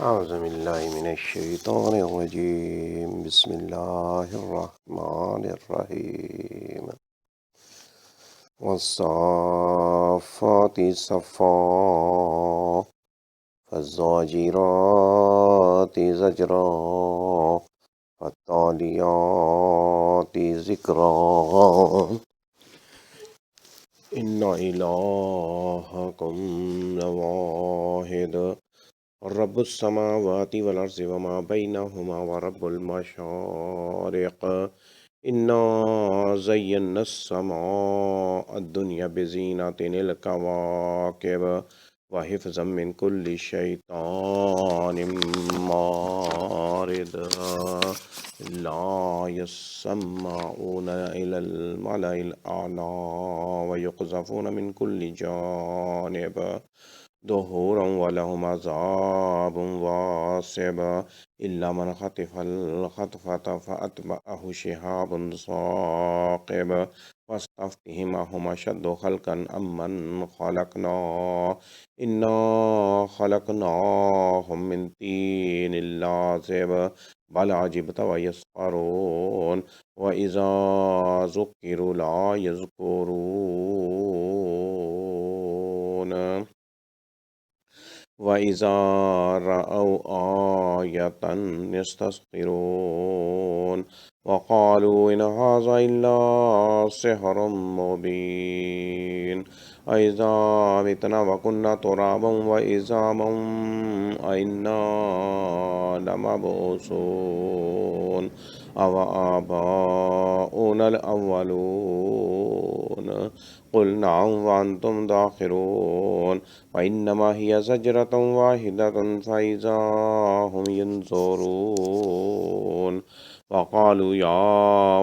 أعوذ بالله من الشيطان الرجيم بسم الله الرحمن الرحيم والصافات صفا فالزاجرات زجرا فالتاليات ذكرا إن إلهكم لواحد رب السماوات والأرض وما بينهما ورب المشارق إنا زينا السماء الدنيا بزينة الكواكب وحفظا من كل شيطان مارد لا يسمعون إلى الملأ الأعلى ويقذفون من كل جانب دحورا ولهم عذاب واصب إلا من خطف الخطفة فأتبعه شهاب ثاقب فاستفتهم أهم أشد خلقا أم من خلقنا إنا خلقناهم من طين لازب بل عجبت ويسخرون وإذا ذكروا لا يذكرون وإذا رأوا آية يستسخرون وقالوا إن هذا إلا سحر مبين أإذا متنا وكنا ترابا وعظاما أإنا لمبعوثون أو آباؤنا الأولون قل نعم وأنتم داخرون فإنما هي زجرة واحدة فإذا هم ينظرون وقالوا يا